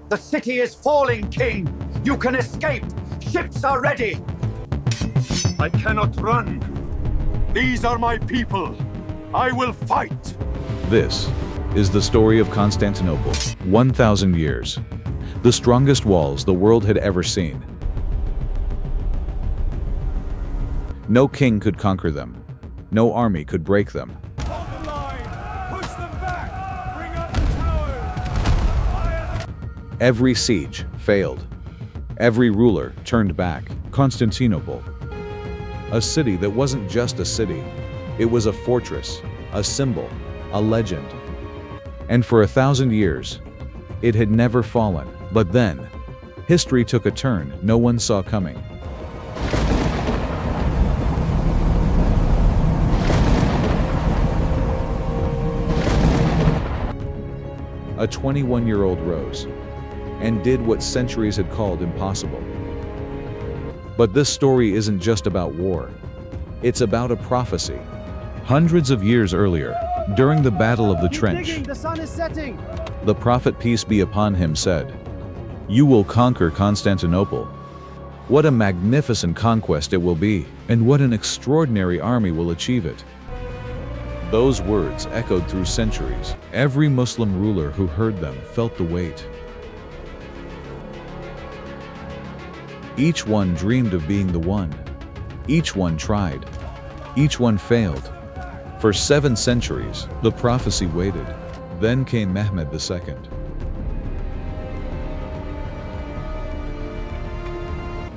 The city is falling, King! You can escape! Ships are ready! I cannot run! These are my people! I will fight! This is the story of Constantinople, 1,000 years. The strongest walls the world had ever seen. No king could conquer them. No army could break them. Hold the line! Push them back! Bring up the towers! Fire! Every siege failed. Every ruler turned back. Constantinople, a city that wasn't just a city. It was a fortress, a symbol, a legend. And for 1,000 years, it had never fallen. But then, history took a turn no one saw coming. A 21-year-old rose and did what centuries had called impossible. But this story isn't just about war. It's about a prophecy. Hundreds of years earlier, during the Battle of the Trench, The sun is setting. the prophet, peace be upon him, said, "You will conquer Constantinople. What a magnificent conquest it will be, and what an extraordinary army will achieve it." Those words echoed through centuries. Every Muslim ruler who heard them felt the weight. Each one dreamed of being the one. Each one tried. Each one failed. For 7 centuries, the prophecy waited. Then came Mehmed II.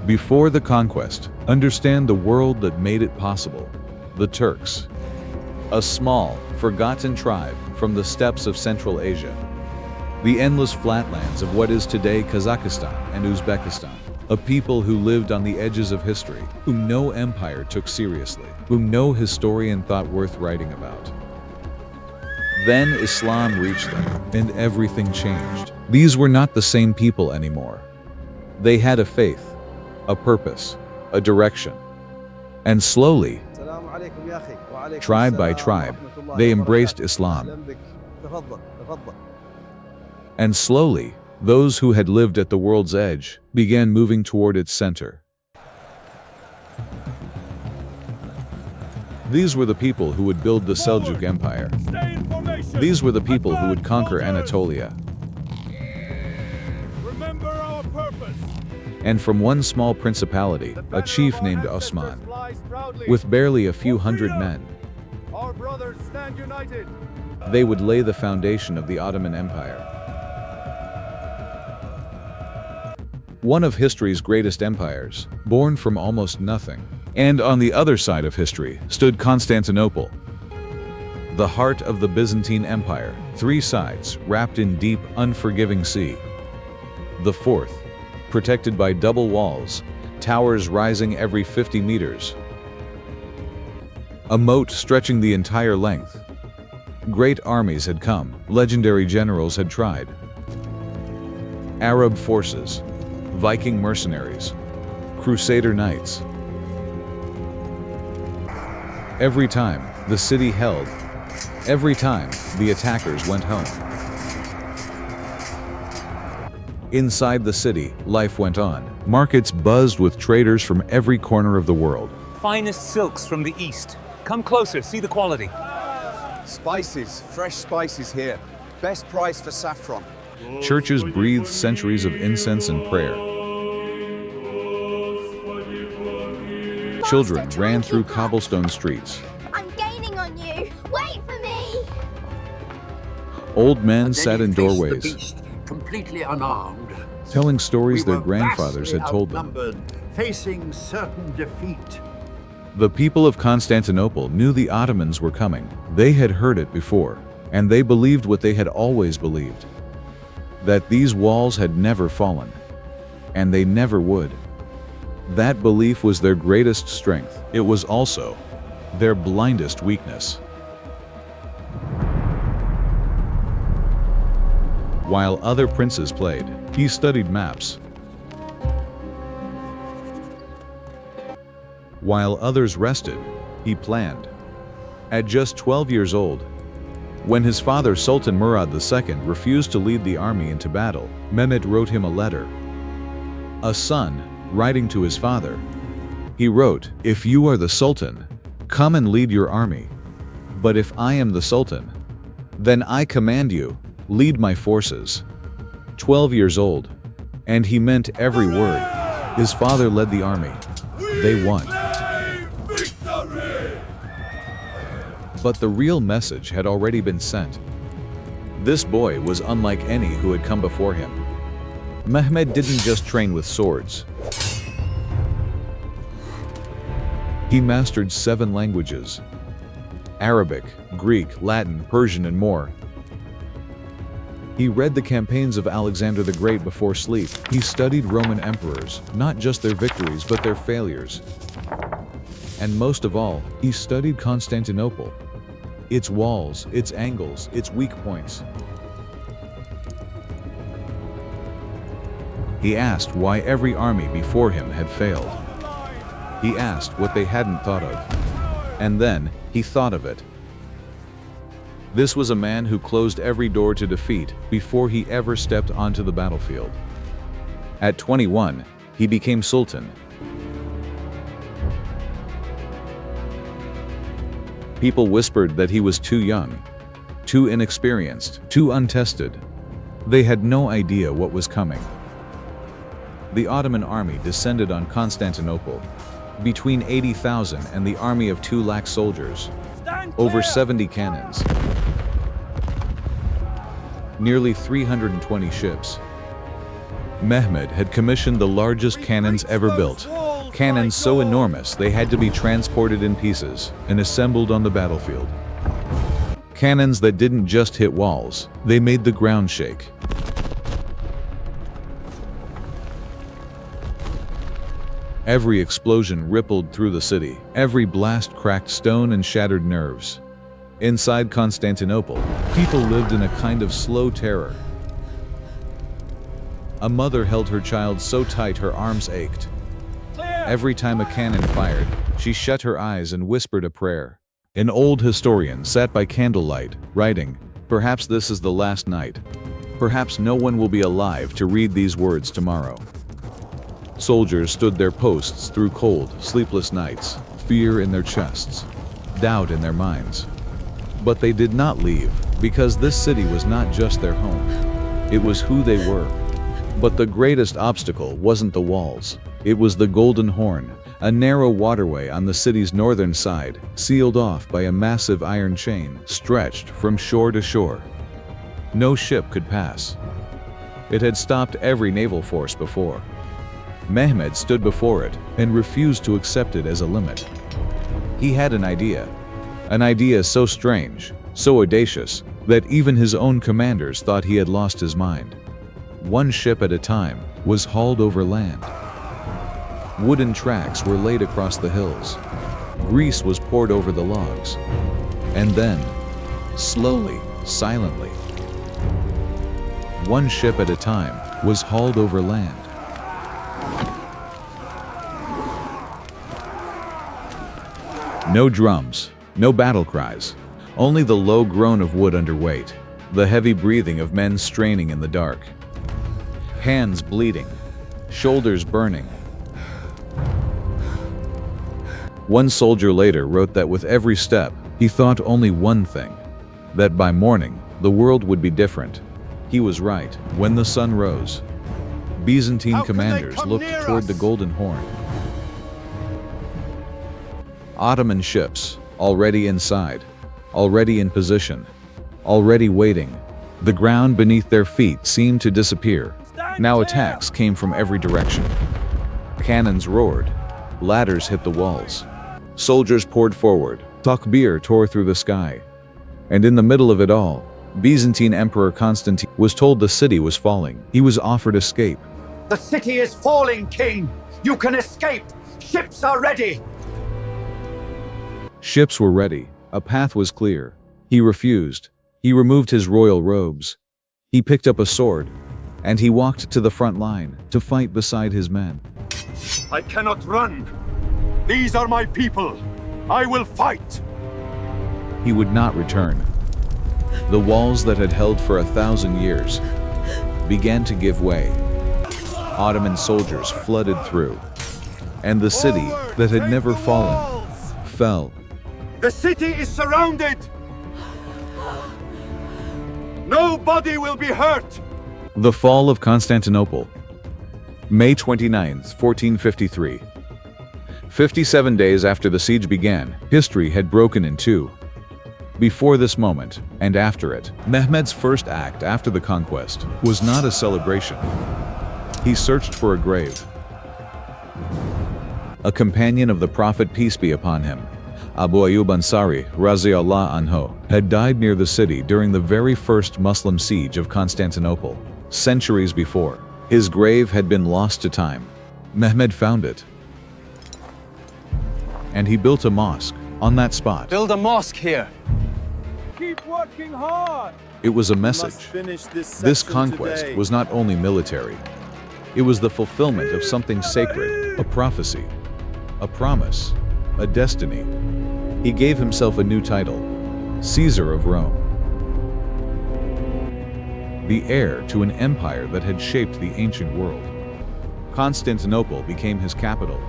Before the conquest, understand the world that made it possible. The Turks. A small, forgotten tribe from the steppes of Central Asia. The endless flatlands of what is today Kazakhstan and Uzbekistan. A people who lived on the edges of history, whom no empire took seriously, whom no historian thought worth writing about. Then Islam reached them, and everything changed. These were not the same people anymore. They had a faith, a purpose, a direction. And slowly, tribe by tribe, they embraced Islam. And slowly, those who had lived at the world's edge began moving toward its center. These were the people who would build the Seljuk Empire. Stay in formation! These were the people who would conquer Anatolia. Remember our purpose! And from one small principality, a chief named Osman, with barely a few hundred men, Our brothers stand united! they would lay the foundation of the Ottoman Empire. One of history's greatest empires, born from almost nothing. And on the other side of history stood Constantinople, the heart of the Byzantine Empire, 3 sides wrapped in deep, unforgiving sea. The fourth, protected by double walls, towers rising every 50 meters. A moat stretching the entire length. Great armies had come, legendary generals had tried. Arab forces, Viking mercenaries, Crusader knights. Every time the city held, every time the attackers went home. Inside the city, life went on. Markets buzzed with traders from every corner of the world. Finest silks from the east. Come closer, see the quality. Spices, fresh spices here. Best price for saffron. Churches breathed centuries of incense and prayer. Children ran through cobblestone streets. I'm gaining on you. Wait for me. Old men sat in doorways, Beast, completely unarmed. telling stories We their were grandfathers vastly had told them. outnumbered, facing certain defeat. The people of Constantinople knew the Ottomans were coming. They had heard it before, and they believed what they had always believed, that these walls had never fallen, and they never would. That belief was their greatest strength. It was also their blindest weakness. While other princes played, he studied maps. While others rested, he planned. At just 12 years old, When his father Sultan Murad II refused to lead the army into battle, Mehmed wrote him a letter. A son, writing to his father. He wrote, "If you are the Sultan, come and lead your army. But if I am the Sultan, then I command you, lead my forces." 12 years old, and he meant every word. His father led the army. They won. But the real message had already been sent. This boy was unlike any who had come before him. Mehmed didn't just train with swords. He mastered 7 languages: Arabic, Greek, Latin, Persian, and more. He read the campaigns of Alexander the Great before sleep. He studied Roman emperors, not just their victories but their failures. And most of all, he studied Constantinople. Its walls, its angles, its weak points. He asked why every army before him had failed. He asked what they hadn't thought of. And then, he thought of it. This was a man who closed every door to defeat before he ever stepped onto the battlefield. At 21, he became Sultan. People whispered that he was too young, too inexperienced, too untested. They had no idea what was coming. The Ottoman army descended on Constantinople, between 80,000 and the army of 2 lakh soldiers, over 70 cannons, nearly 320 ships. Mehmed had commissioned the largest cannons ever built. Cannons so enormous they had to be transported in pieces and assembled on the battlefield. Cannons that didn't just hit walls, they made the ground shake. Every explosion rippled through the city. Every blast cracked stone and shattered nerves. Inside Constantinople, people lived in a kind of slow terror. A mother held her child so tight her arms ached. Every time a cannon fired, she shut her eyes and whispered a prayer. An old historian sat by candlelight, writing, "Perhaps this is the last night. Perhaps no one will be alive to read these words tomorrow." Soldiers stood their posts through cold, sleepless nights, fear in their chests, doubt in their minds. But they did not leave, because this city was not just their home. It was who they were. But the greatest obstacle wasn't the walls. It was the Golden Horn, a narrow waterway on the city's northern side, sealed off by a massive iron chain stretched from shore to shore. No ship could pass. It had stopped every naval force before. Mehmed stood before it and refused to accept it as a limit. He had an idea so strange, so audacious, that even his own commanders thought he had lost his mind. One ship at a time was hauled over land. Wooden tracks were laid across the hills. Grease was poured over the logs. And then, slowly, silently, one ship at a time was hauled over land. No drums, no battle cries, only the low groan of wood under weight, the heavy breathing of men straining in the dark. Hands bleeding, shoulders burning. One soldier later wrote that with every step, he thought only one thing, that by morning, the world would be different. He was right. When the sun rose, Byzantine commanders looked toward the Golden Horn. Ottoman ships, already inside, already in position, already waiting. The ground beneath their feet seemed to disappear. Now attacks came from every direction. Cannons roared. Ladders hit the walls. Soldiers poured forward. Takbir tore through the sky. And in the middle of it all, Byzantine Emperor Constantine was told the city was falling. He was offered escape. The city is falling, King! You can escape! Ships are ready! Ships were ready. A path was clear. He refused. He removed his royal robes. He picked up a sword, and he walked to the front line to fight beside his men. I cannot run. These are my people. I will fight. He would not return. The walls that had held for 1,000 years began to give way. Ottoman soldiers flooded through, and the city that had never fallen fell. The city is surrounded! Nobody will be hurt! The fall of Constantinople, May 29th, 1453. 57 days after the siege began, history had broken in two. Before this moment, and after it, Mehmed's first act after the conquest was not a celebration. He searched for a grave. A companion of the Prophet, peace be upon him, Abu Ayyub Ansari, Raziallah anhu, had died near the city during the very first Muslim siege of Constantinople, centuries before. His grave had been lost to time. Mehmed found it, and he built a mosque on that spot. Build a mosque here. Keep working hard! It was a message. This conquest was not only military. It was the fulfillment of something sacred, a prophecy, a promise, a destiny. He gave himself a new title, Caesar of Rome, the heir to an empire that had shaped the ancient world. Constantinople became his capital.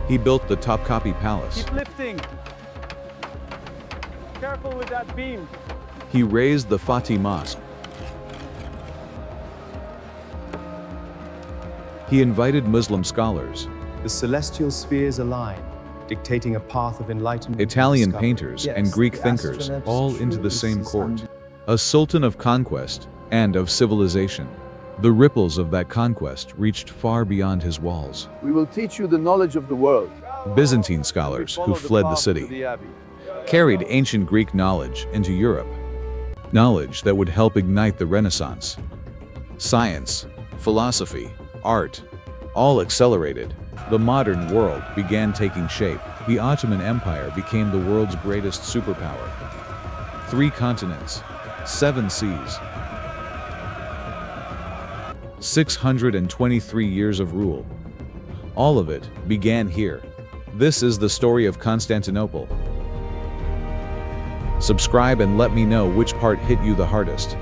He built the Topkapi Palace. Keep lifting! Careful with that beam! He raised the Fatih Mosque. He invited Muslim scholars, The celestial spheres align, dictating a path of enlightenment. Italian discovery. painters, Yes, and Greek the thinkers, astronauts all into the truly same is court. A sultan of conquest and of civilization. The ripples of that conquest reached far beyond his walls. We will teach you the knowledge of the world. Byzantine scholars who fled the city carried ancient Greek knowledge into Europe. Knowledge that would help ignite the Renaissance. Science, philosophy, art, all accelerated. The modern world began taking shape. The Ottoman Empire became the world's greatest superpower. 3 continents, 7 seas, 623 years of rule. All of it began here. This is the story of Constantinople. Subscribe and let me know which part hit you the hardest.